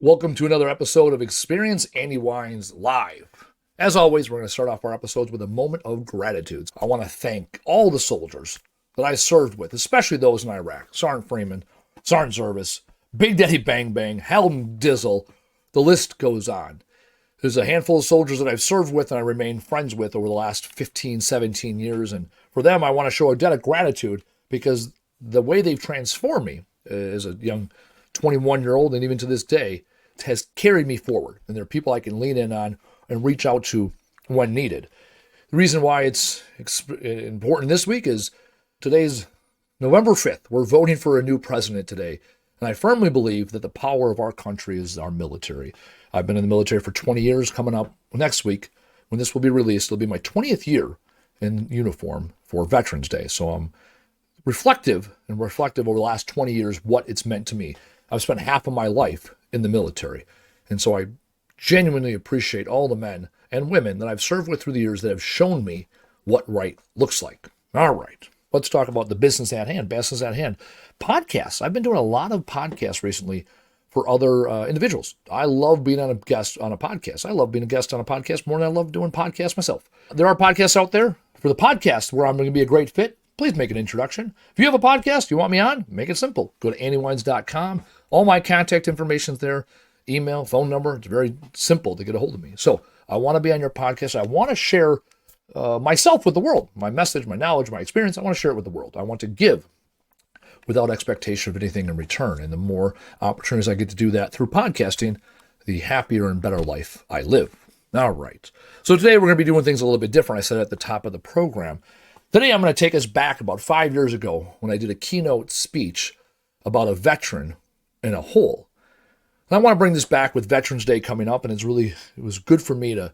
Welcome to another episode of Experience Andy Weins Live. As always, we're going to start off our episodes with a moment of gratitude. I want to thank all the soldiers that I served with, especially those in Iraq. Sergeant Freeman, Sergeant Service, Big Daddy Bang Bang, Halden Dizzle, the list goes on. There's a handful of soldiers that I've served with and I remain friends with over the last 15, 17 years. And for them, I want to show a debt of gratitude because the way they've transformed me as a young 21-year-old and even to this day has carried me forward. And there are people I can lean in on and reach out to when needed. The reason why it's important this week is today's November 5th. We're voting for a new president today. And I firmly believe that the power of our country is our military. I've been in the military for 20 years. Coming up next week, when this will be released, it'll be my 20th year in uniform for Veterans Day. So I'm reflective over the last 20 years what it's meant to me. I've spent half of my life in the military. And so I genuinely appreciate all the men and women that I've served with through the years that have shown me what right looks like. All right, let's talk about the business at hand. Podcasts. I've been doing a lot of podcasts recently for other individuals. I love being on a guest on a podcast. I love being a guest on a podcast more than I love doing podcasts myself. There are podcasts out there. For the podcast where I'm going to be a great fit, please make an introduction. If you have a podcast you want me on, make it simple. Go to andywines.com. All my contact information's there. Email, phone number. It's very simple to get a hold of me. So I want to be on your podcast. I want to share myself with the world. My message, my knowledge, my experience. I want to share it with the world. I want to give without expectation of anything in return. And the more opportunities I get to do that through podcasting, the happier and better life I live. All right. So today we're going to be doing things a little bit different. I said at the top of the program. Today I'm going to take us back about 5 years ago when I did a keynote speech about a veteran in a hole. And I want to bring this back with Veterans Day coming up, and it was good for me to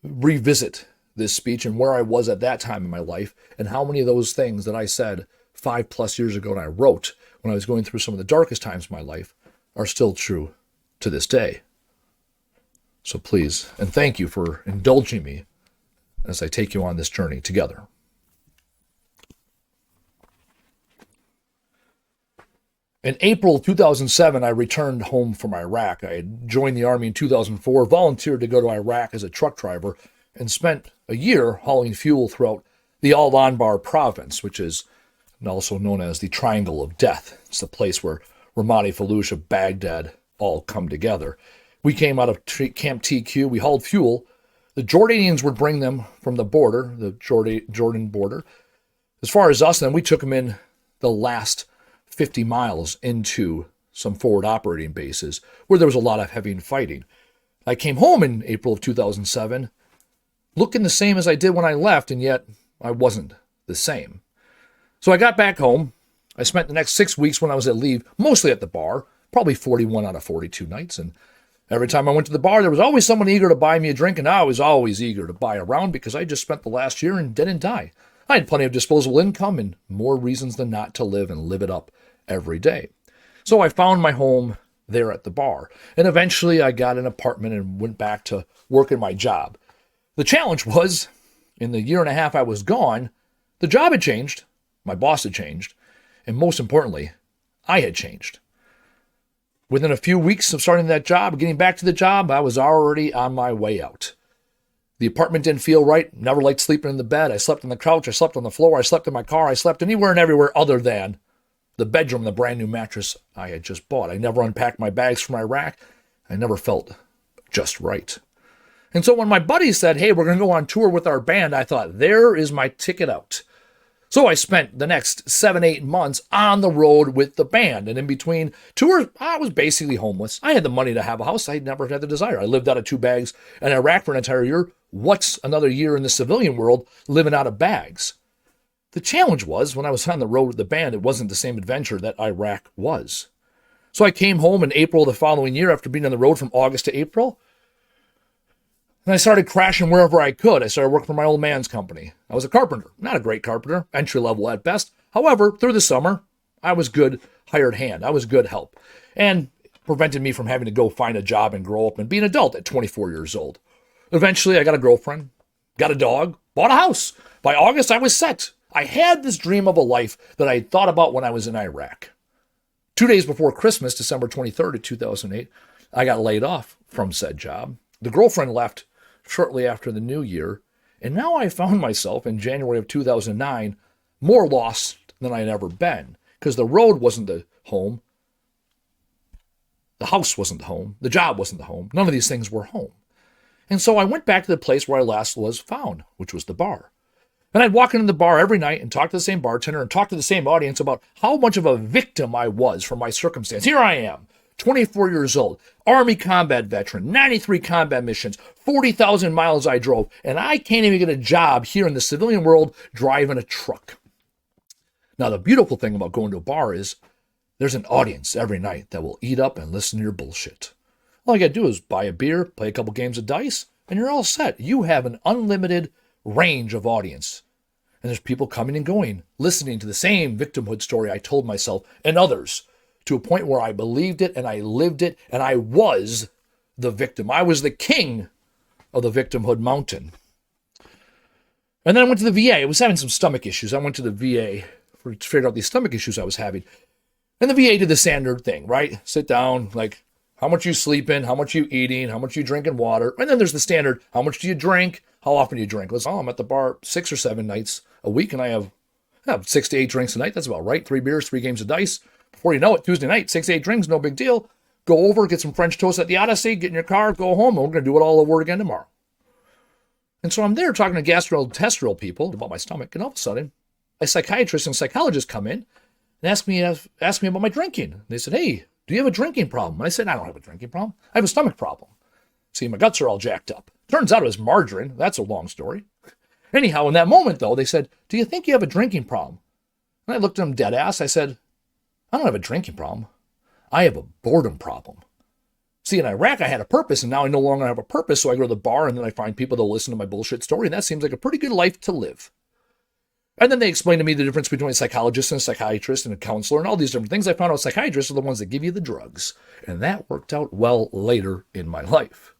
revisit this speech and where I was at that time in my life and how many of those things that I said 5+ years ago and I wrote when I was going through some of the darkest times of my life are still true to this day. So please, and thank you for indulging me as I take you on this journey together. In April 2007, I returned home from Iraq. I had joined the Army in 2004, volunteered to go to Iraq as a truck driver, and spent a year hauling fuel throughout the Al-Anbar province, which is also known as the Triangle of Death. It's the place where Ramadi, Fallujah, Baghdad all come together. We came out of Camp TQ. We hauled fuel. The Jordanians would bring them from the border, the Jordan border, as far as us, and then we took them in the last 50 miles into some forward operating bases where there was a lot of heavy fighting. I came home in April of 2007 looking the same as I did when I left, and yet I wasn't the same. So I got back home. I spent the next 6 weeks when I was at leave, mostly at the bar, probably 41 out of 42 nights. And every time I went to the bar, there was always someone eager to buy me a drink, and I was always eager to buy a round because I just spent the last year and didn't die. I had plenty of disposable income and more reasons than not to live and live it up every day. So I found my home there at the bar. And eventually I got an apartment and went back to working my job. The challenge was, in the year and a half I was gone, the job had changed, my boss had changed, and most importantly, I had changed. Within a few weeks of starting that job, getting back to the job, I was already on my way out. The apartment didn't feel right. Never liked sleeping in the bed. I slept on the couch. I slept on the floor. I slept in my car. I slept anywhere and everywhere other than the bedroom, the brand new mattress I had just bought. I never unpacked my bags from Iraq. I never felt just right. And so when my buddy said, hey, we're going to go on tour with our band, I thought, there is my ticket out. So I spent the next 7-8 months on the road with the band. And in between tours, I was basically homeless. I had the money to have a house. I had never had the desire. I lived out of 2 bags in Iraq for an entire year. What's another year in the civilian world living out of bags? The challenge was, when I was on the road with the band, it wasn't the same adventure that Iraq was. So I came home in April of the following year after being on the road from August to April. And I started crashing wherever I could. I started working for my old man's company. I was a carpenter, not a great carpenter, entry level at best. However, through the summer, I was good hired hand. I was good help. And prevented me from having to go find a job and grow up and be an adult at 24 years old. Eventually, I got a girlfriend, got a dog, bought a house. By August, I was set. I had this dream of a life that I had thought about when I was in Iraq. 2 days before Christmas, December 23rd of 2008, I got laid off from said job. The girlfriend left shortly after the new year, and now I found myself in January of 2009 more lost than I'd ever been, because the road wasn't the home, the house wasn't the home, the job wasn't the home. None of these things were home. And so I went back to the place where I last was found, which was the bar. And I'd walk into the bar every night and talk to the same bartender and talk to the same audience about how much of a victim I was for my circumstance. Here I am, 24 years old, Army combat veteran, 93 combat missions, 40,000 miles I drove, and I can't even get a job here in the civilian world driving a truck. Now, the beautiful thing about going to a bar is there's an audience every night that will eat up and listen to your bullshit. All you got to do is buy a beer, play a couple games of dice, and you're all set. You have an unlimited range of audience. And there's people coming and going, listening to the same victimhood story I told myself and others, to a point where I believed it and I lived it, and I was the victim. I was the king of the victimhood mountain. And then I went to the VA. I was having some stomach issues. I went to the VA to figure out these stomach issues I was having. And the VA did the standard thing, right? Sit down, like, how much you sleeping, how much you eating, how much you drinking water. And then there's the standard, how much do you drink, how often do you drink? I'm at the bar 6 or 7 nights a week, and I have 6 to 8 drinks a night. That's about right. 3 beers, 3 games of dice. Before you know it, Tuesday night, 6 to 8 drinks, no big deal. Go over, get some French toast at the Odyssey, get in your car, go home, and we're going to do it all over again tomorrow. And so I'm there talking to gastrointestinal people about my stomach, and all of a sudden, a psychiatrist and psychologist come in and ask me about my drinking. They said, hey, do you have a drinking problem? I said, I don't have a drinking problem. I have a stomach problem. See, my guts are all jacked up. Turns out it was margarine. That's a long story. Anyhow, in that moment, though, they said, do you think you have a drinking problem? And I looked at them dead ass. I said, I don't have a drinking problem. I have a boredom problem. See, in Iraq, I had a purpose, and now I no longer have a purpose, so I go to the bar, and then I find people that listen to my bullshit story, and that seems like a pretty good life to live. And then they explained to me the difference between a psychologist and a psychiatrist and a counselor and all these different things. I found out psychiatrists are the ones that give you the drugs. And that worked out well later in my life.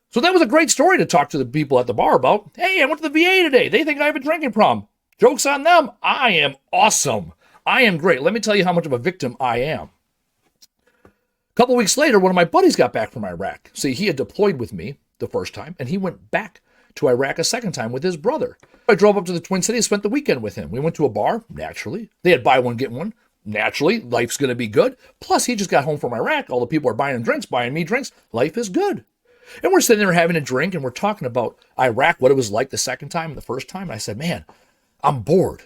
So that was a great story to talk to the people at the bar about. Hey, I went to the VA today. They think I have a drinking problem. Joke's on them. I am awesome. I am great. Let me tell you how much of a victim I am. A couple weeks later, one of my buddies got back from Iraq. See, he had deployed with me the first time, and he went back to Iraq a second time with his brother. I drove up to the Twin Cities, spent the weekend with him. We went to a bar, naturally. They had buy one, get one. Naturally, life's going to be good. Plus, he just got home from Iraq. All the people are buying him drinks, buying me drinks. Life is good. And we're sitting there having a drink, and we're talking about Iraq, what it was like the second time and the first time. And I said, man, I'm bored.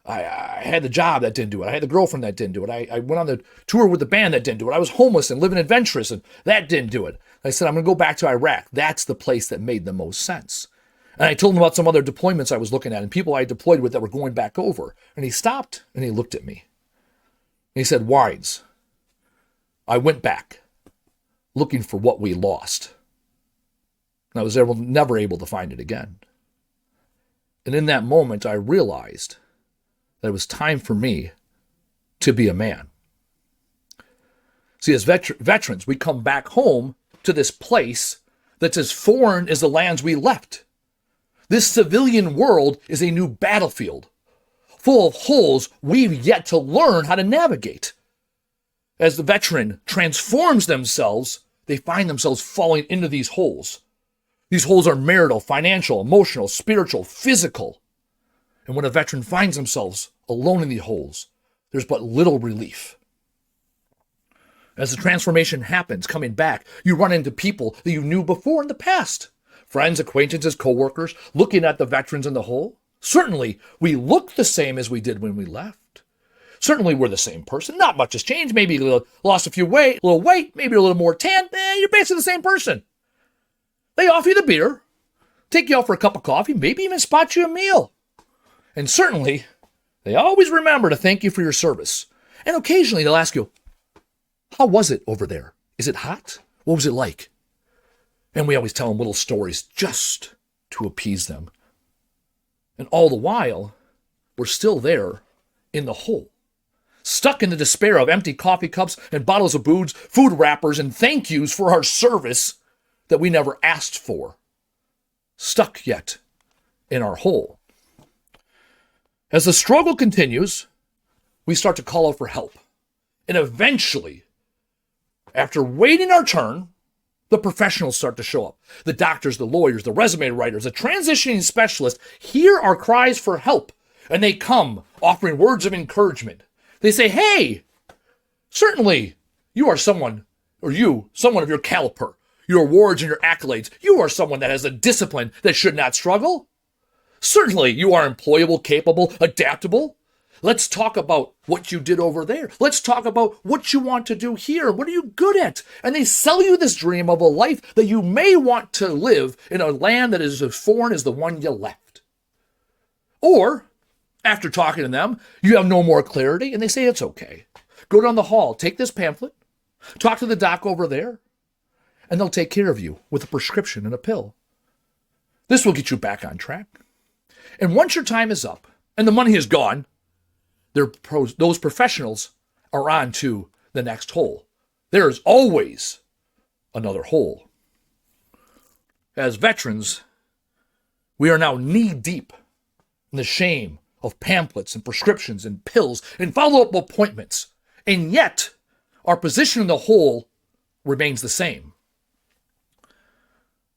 I had the job that didn't do it. I had the girlfriend that didn't do it. I went on the tour with the band that didn't do it. I was homeless and living adventurous, and that didn't do it. I said, I'm going to go back to Iraq. That's the place that made the most sense. And I told him about some other deployments I was looking at and people I deployed with that were going back over. And he stopped and he looked at me. And he said, Weins, I went back looking for what we lost. And I was never able to find it again. And in that moment, I realized that it was time for me to be a man. See, as veterans, we come back home to this place that's as foreign as the lands we left. This civilian world is a new battlefield, full of holes we've yet to learn how to navigate. As the veteran transforms themselves, they find themselves falling into these holes. These holes are marital, financial, emotional, spiritual, physical. And when a veteran finds themselves alone in these holes, there's but little relief. As the transformation happens, coming back, you run into people that you knew before in the past. Friends, acquaintances, co-workers, looking at the veterans in the hole. Certainly, we look the same as we did when we left. Certainly, we're the same person. Not much has changed. Maybe lost a little weight, maybe a little more tan. You're basically the same person. They offer you the beer, take you out for a cup of coffee, maybe even spot you a meal. And certainly, they always remember to thank you for your service. And occasionally, they'll ask you, how was it over there? Is it hot? What was it like? And we always tell them little stories just to appease them. And all the while, we're still there in the hole, stuck in the despair of empty coffee cups and bottles of booze, food wrappers, and thank yous for our service that we never asked for. Stuck yet in our hole. As the struggle continues, we start to call out for help. And eventually, After waiting our turn, the professionals start to show up. The doctors, the lawyers, the resume writers, the transitioning specialists hear our cries for help, and they come offering words of encouragement. They say, hey, certainly you are someone of your caliber, your awards and your accolades. You are someone that has a discipline that should not struggle. Certainly you are employable, capable, adaptable. Let's talk about what you did over there. Let's talk about what you want to do here. What are you good at? And they sell you this dream of a life that you may want to live in a land that is as foreign as the one you left. Or, after talking to them, you have no more clarity, and they say it's okay. Go down the hall, take this pamphlet, talk to the doc over there, and they'll take care of you with a prescription and a pill. This will get you back on track. And once your time is up and the money is gone, those professionals are on to the next hole. There is always another hole. As veterans, we are now knee-deep in the shame of pamphlets and prescriptions and pills and follow-up appointments. And yet, our position in the hole remains the same.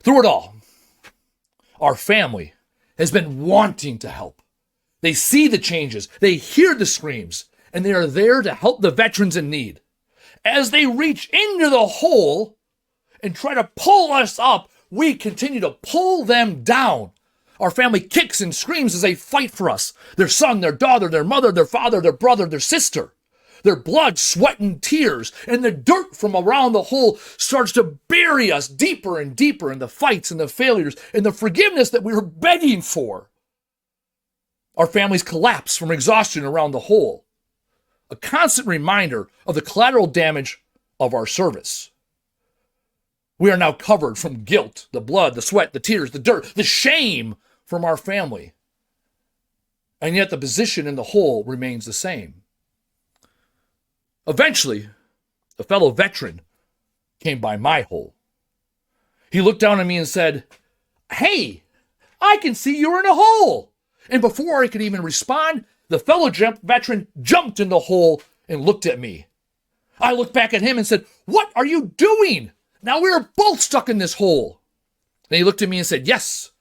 Through it all, our family has been wanting to help. They see the changes, they hear the screams, and they are there to help the veterans in need. As they reach into the hole and try to pull us up, we continue to pull them down. Our family kicks and screams as they fight for us. Their son, their daughter, their mother, their father, their brother, their sister. Their blood, sweat, and tears, and the dirt from around the hole starts to bury us deeper and deeper in the fights and the failures and the forgiveness that we were begging for. Our families collapse from exhaustion around the hole, a constant reminder of the collateral damage of our service. We are now covered from guilt, the blood, the sweat, the tears, the dirt, the shame from our family. And yet the position in the hole remains the same. Eventually, a fellow veteran came by my hole. He looked down at me and said, "Hey, I can see you're in a hole." And before I could even respond, the fellow veteran jumped in the hole and looked at me. I looked back at him and said, "What are you doing? Now we are both stuck in this hole." And he looked at me and said, "Yes,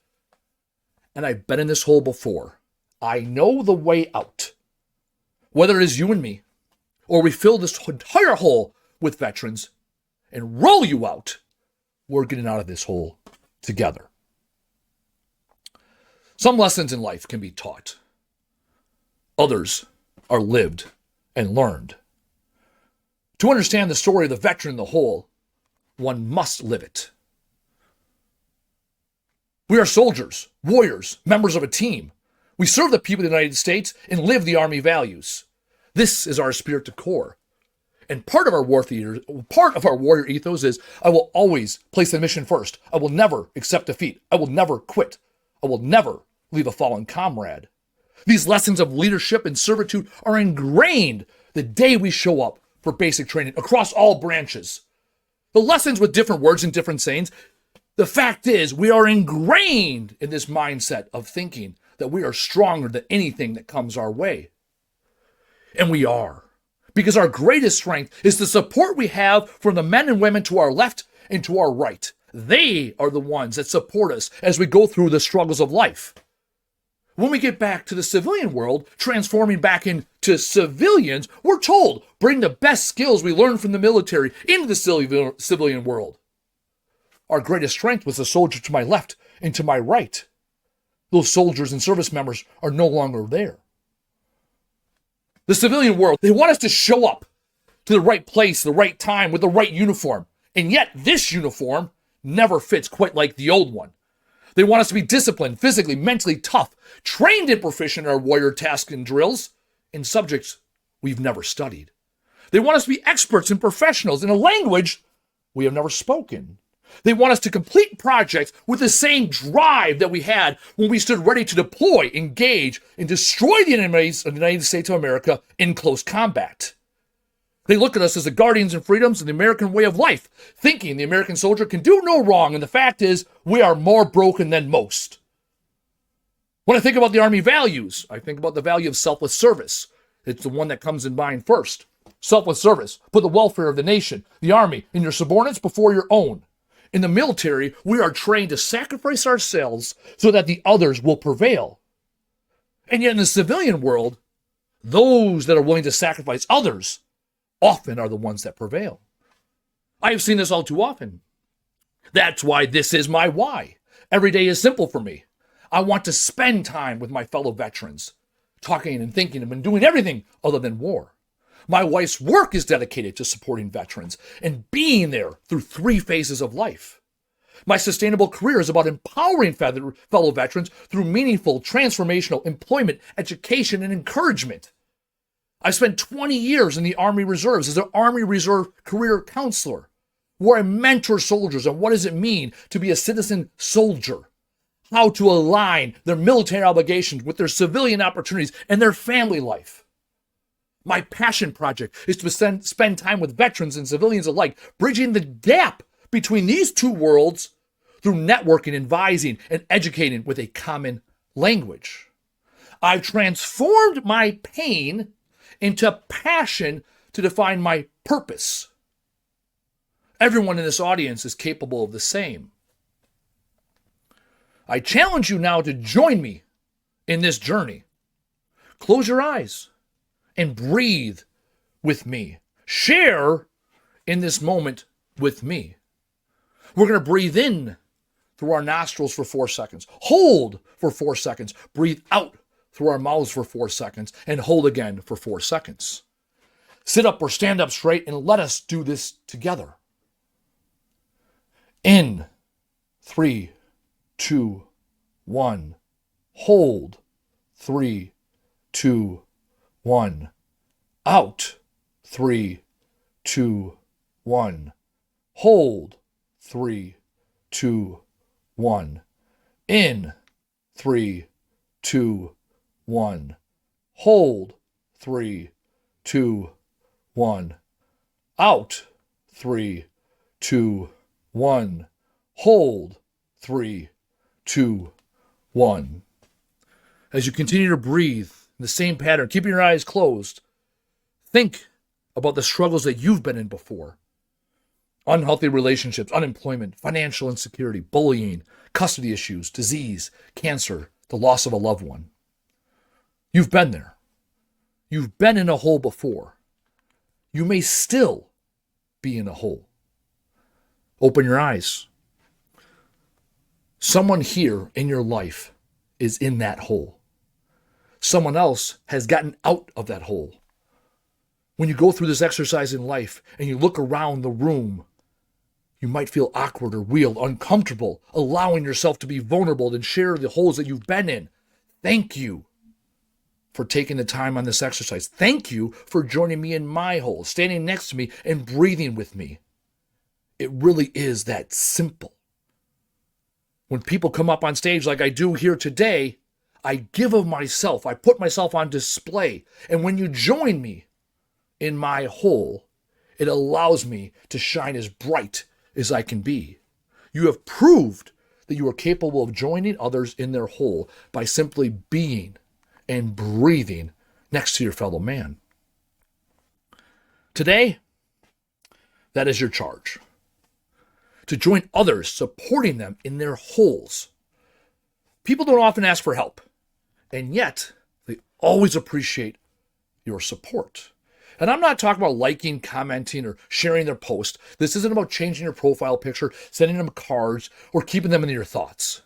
and I've been in this hole before. I know the way out. Whether it is you and me, or we fill this entire hole with veterans and roll you out, we're getting out of this hole together." Some lessons in life can be taught. Others are lived and learned. To understand the story of the veteran in the hole, one must live it. We are soldiers, warriors, members of a team. We serve the people of the United States and live the Army values. This is our spirit to core. And part of our warrior ethos is, I will always place the mission first. I will never accept defeat. I will never quit. I will never leave a fallen comrade. These lessons of leadership and servitude are ingrained the day we show up for basic training across all branches. The lessons with different words and different sayings, the fact is we are ingrained in this mindset of thinking that we are stronger than anything that comes our way. And we are. Because our greatest strength is the support we have from the men and women to our left and to our right. They are the ones that support us as we go through the struggles of life. When we get back to the civilian world, transforming back into civilians, we're told, bring the best skills we learned from the military into the civilian world. Our greatest strength was the soldier to my left and to my right. Those soldiers and service members are no longer there. The civilian world, they want us to show up to the right place, the right time, with the right uniform. And yet this uniform never fits quite like the old one. They want us to be disciplined, physically, mentally tough, trained and proficient in our warrior tasks and drills in subjects we've never studied. They want us to be experts and professionals in a language we have never spoken. They want us to complete projects with the same drive that we had when we stood ready to deploy, engage, and destroy the enemies of the United States of America in close combat. They look at us as the guardians of freedoms and the American way of life, thinking the American soldier can do no wrong, and the fact is, we are more broken than most. When I think about the Army values, I think about the value of selfless service. It's the one that comes in mind first. selfless service. Put the welfare of the nation, the army, and your subordinates before your own. In the military, we are trained to sacrifice ourselves so that the others will prevail. And yet in the civilian world, those that are willing to sacrifice others often are the ones that prevail. I have seen this all too often. That's why this is my why. Every day is simple for me. I want to spend time with my fellow veterans, talking and thinking and doing everything other than war. My wife's work is dedicated to supporting veterans and being there through 3 phases of life. My sustainable career is about empowering fellow veterans through meaningful, transformational employment, education, and encouragement. I spent 20 years in the Army Reserves as an Army Reserve career counselor, where I mentor soldiers on what does it mean to be a citizen soldier, how to align their military obligations with their civilian opportunities and their family life. My passion project is to spend time with veterans and civilians alike, bridging the gap between these 2 worlds through networking, advising, and educating with a common language. I've transformed my pain into passion to define my purpose. Everyone in this audience is capable of the same. I challenge you now to join me in this journey. Close your eyes and breathe with me. Share in this moment with me. We're going to breathe in through our nostrils for 4 seconds. Hold for 4 seconds. Breathe out through our mouths for 4 seconds and hold again for 4 seconds. Sit up or stand up straight and let us do this together. In 3, 2, 1. Hold 3, 2, 1. Out 3, 2, 1. Hold 3, 2, 1. In 3, 2, 1. Hold 3, 2, 1. Out 3, 2, 1. Hold 3, 2, 1. As you continue to breathe in the same pattern, keeping your eyes closed, think about the struggles that you've been in before. Unhealthy relationships, unemployment, financial insecurity, bullying, custody issues, disease, cancer, the loss of a loved one. You've been there. You've been in a hole before. You may still be in a hole. Open your eyes. Someone here in your life is in that hole. Someone else has gotten out of that hole. When you go through this exercise in life and you look around the room, you might feel awkward or weird, uncomfortable, allowing yourself to be vulnerable and share the holes that you've been in. Thank you for taking the time on this exercise. Thank you for joining me in my hole, standing next to me and breathing with me. It really is that simple. When people come up on stage like I do here today, I give of myself. I put myself on display. And when you join me in my hole, it allows me to shine as bright as I can be. You have proved that you are capable of joining others in their hole by simply being and breathing next to your fellow man. Today, that is your charge. To join others, supporting them in their holes. People don't often ask for help, and yet they always appreciate your support. And I'm not talking about liking, commenting, or sharing their post. This isn't about changing your profile picture, sending them cards, or keeping them in your thoughts.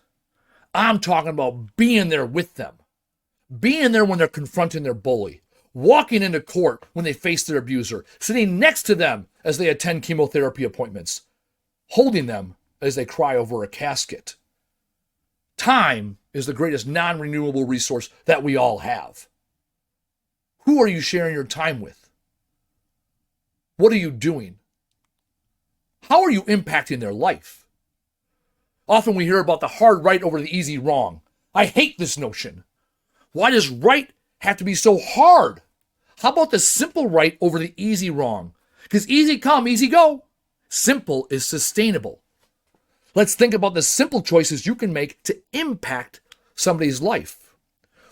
I'm talking about being there with them. Being there when they're confronting their bully. Walking into court when they face their abuser. Sitting next to them as they attend chemotherapy appointments. Holding them as they cry over a casket. Time is the greatest non-renewable resource that we all have. Who are you sharing your time with? What are you doing? How are you impacting their life? Often we hear about the hard right over the easy wrong. I hate this notion. Why does right have to be so hard? How about the simple right over the easy wrong? Because easy come, easy go. Simple is sustainable. Let's think about the simple choices you can make to impact somebody's life.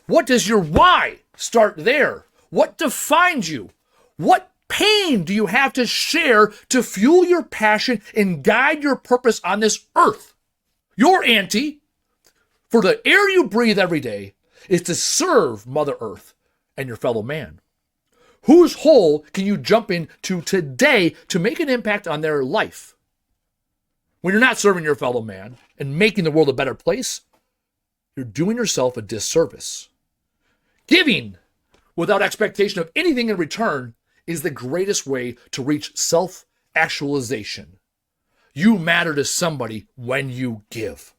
What does your why start there? What defines you? What pain do you have to share to fuel your passion and guide your purpose on this earth? Your ante for the air you breathe every day is to serve Mother Earth and your fellow man. Whose hole can you jump into today to make an impact on their life? When you're not serving your fellow man and making the world a better place, you're doing yourself a disservice. Giving without expectation of anything in return is the greatest way to reach self-actualization. You matter to somebody when you give.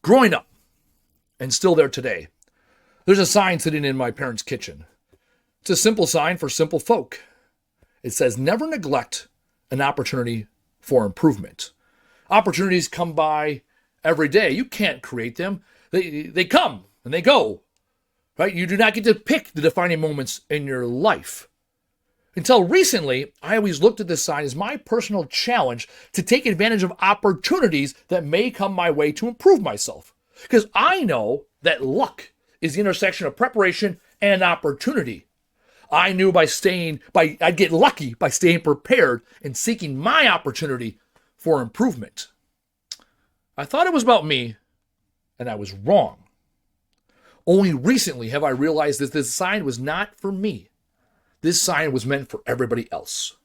Growing up, and still there today, there's a sign sitting in my parents' kitchen. It's a simple sign for simple folk. It says, never neglect an opportunity for improvement. Opportunities come by every day. You can't create them. They come and they go, right? You do not get to pick the defining moments in your life. Until recently, I always looked at this sign as my personal challenge to take advantage of opportunities that may come my way to improve myself. Because I know that luck is the intersection of preparation and opportunity. I knew I'd get lucky by staying prepared and seeking my opportunity for improvement. I thought it was about me, and I was wrong. Only recently have I realized that this sign was not for me. This sign was meant for everybody else.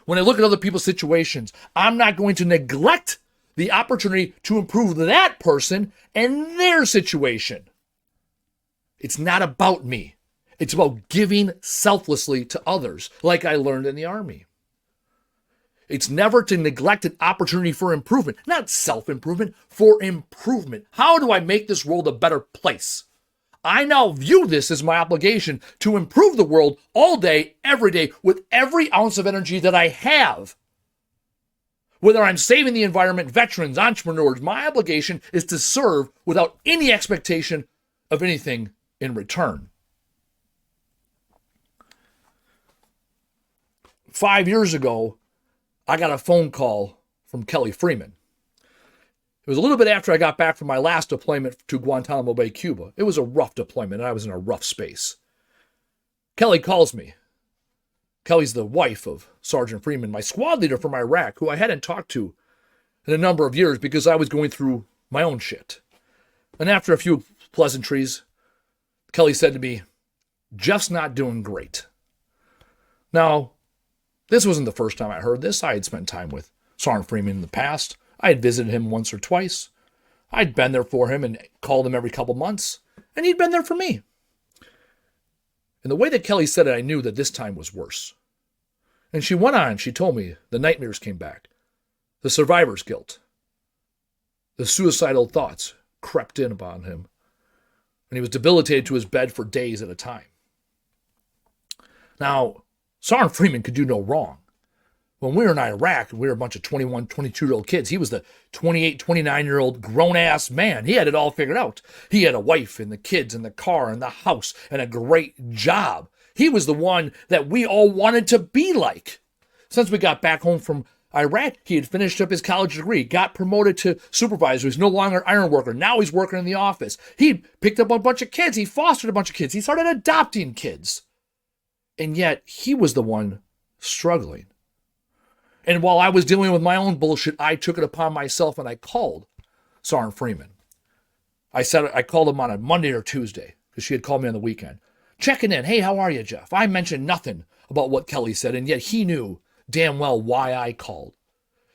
When I look at other people's situations, I'm not going to neglect the opportunity to improve that person and their situation. It's not about me. It's about giving selflessly to others, like I learned in the Army. It's never to neglect an opportunity for improvement, not self-improvement, for improvement. How do I make this world a better place? I now view this as my obligation to improve the world all day, every day, with every ounce of energy that I have. Whether I'm saving the environment, veterans, entrepreneurs, my obligation is to serve without any expectation of anything in return. 5 years ago, I got a phone call from Kelly Freeman. It was a little bit after I got back from my last deployment to Guantanamo Bay, Cuba. It was a rough deployment, and I was in a rough space. Kelly calls me. Kelly's the wife of Sergeant Freeman, my squad leader from Iraq, who I hadn't talked to in a number of years because I was going through my own shit. And after a few pleasantries, Kelly said to me, Jeff's not doing great. Now, this wasn't the first time I heard this. I had spent time with Sergeant Freeman in the past. I had visited him once or twice. I'd been there for him and called him every couple months, and he'd been there for me. And the way that Kelly said it, I knew that this time was worse. And she went on, she told me the nightmares came back, the survivor's guilt, the suicidal thoughts crept in upon him, and he was debilitated to his bed for days at a time. Now, Sergeant Freeman could do no wrong. When we were in Iraq, we were a bunch of 21, 22-year-old kids. He was the 28, 29-year-old grown-ass man. He had it all figured out. He had a wife and the kids and the car and the house and a great job. He was the one that we all wanted to be like. Since we got back home from Iraq, he had finished up his college degree, got promoted to supervisor. He's no longer an iron worker. Now he's working in the office. He picked up a bunch of kids. He fostered a bunch of kids. He started adopting kids. And yet, he was the one struggling. And while I was dealing with my own bullshit, I took it upon myself and I called Sergeant Freeman. I called him on a Monday or Tuesday because she had called me on the weekend. Checking in. Hey, how are you, Jeff? I mentioned nothing about what Kelly said, and yet he knew damn well why I called.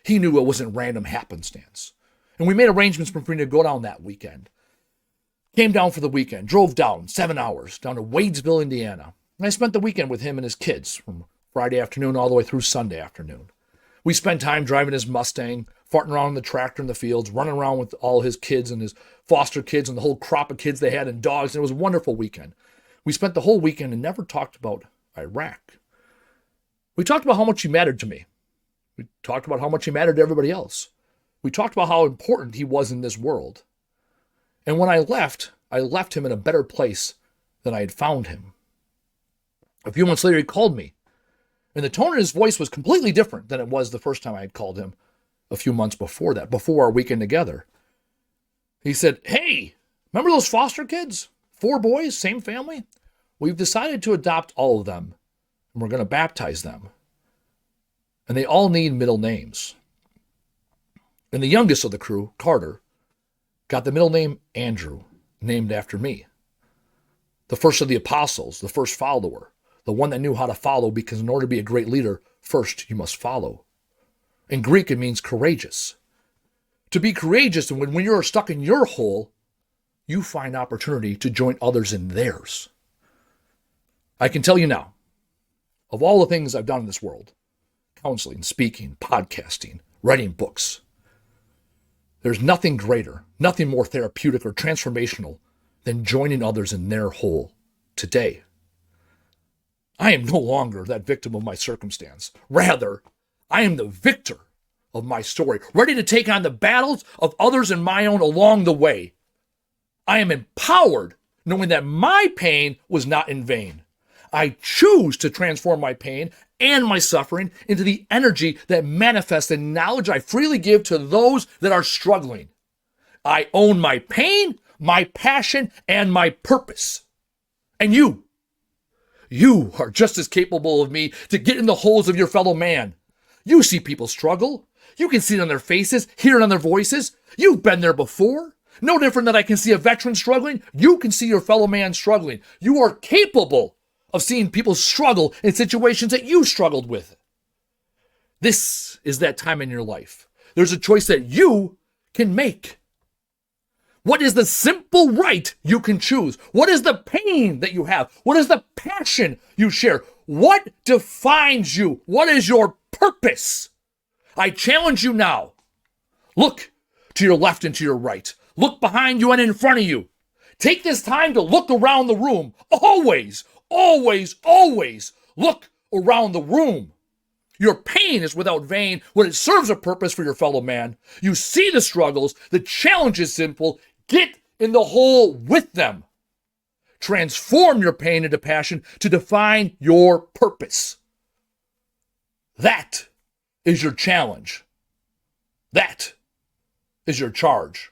He knew it wasn't random happenstance. And we made arrangements for me to go down that weekend. Came down for the weekend, drove down 7 hours down to Wadesville, Indiana. And I spent the weekend with him and his kids from Friday afternoon all the way through Sunday afternoon. We spent time driving his Mustang, farting around in the tractor in the fields, running around with all his kids and his foster kids and the whole crop of kids they had and dogs. And it was a wonderful weekend. We spent the whole weekend and never talked about Iraq. We talked about how much he mattered to me. We talked about how much he mattered to everybody else. We talked about how important he was in this world. And when I left him in a better place than I had found him. A few months later, he called me. And the tone in his voice was completely different than it was the first time I had called him a few months before that, before our weekend together. He said, hey, remember those foster kids? 4 boys, same family? we've decided to adopt all of them, and we're going to baptize them. And they all need middle names. And the youngest of the crew, Carter, got the middle name Andrew, named after me. The first of the apostles, the first follower, the one that knew how to follow, because in order to be a great leader, first you must follow. In Greek, it means courageous. To be courageous, and when you're stuck in your hole, you find opportunity to join others in theirs. I can tell you now, of all the things I've done in this world, counseling, speaking, podcasting, writing books, there's nothing greater, nothing more therapeutic or transformational than joining others in their hole today. I am no longer that victim of my circumstance. Rather, I am the victor of my story, ready to take on the battles of others and my own along the way. I am empowered knowing that my pain was not in vain. I choose to transform my pain and my suffering into the energy that manifests the knowledge I freely give to those that are struggling. I own my pain, my passion, and my purpose. And you are just as capable of me to get in the holes of your fellow man. You see people struggle. You can see it on their faces, hear it on their voices. You've been there before. No different than I can see a veteran struggling. You can see your fellow man struggling. You are capable of seeing people struggle in situations that you struggled with. This is that time in your life. There's a choice that you can make. What is the simple right you can choose? What is the pain that you have? What is the passion you share? What defines you? What is your purpose? I challenge you now. Look to your left and to your right. Look behind you and in front of you. Take this time to look around the room. Always look around the room. Your pain is without vain when it serves a purpose for your fellow man. You see the struggles. The challenge is simple. Get in the hole with them. Transform your pain into passion to define your purpose. That is your challenge. That is your charge.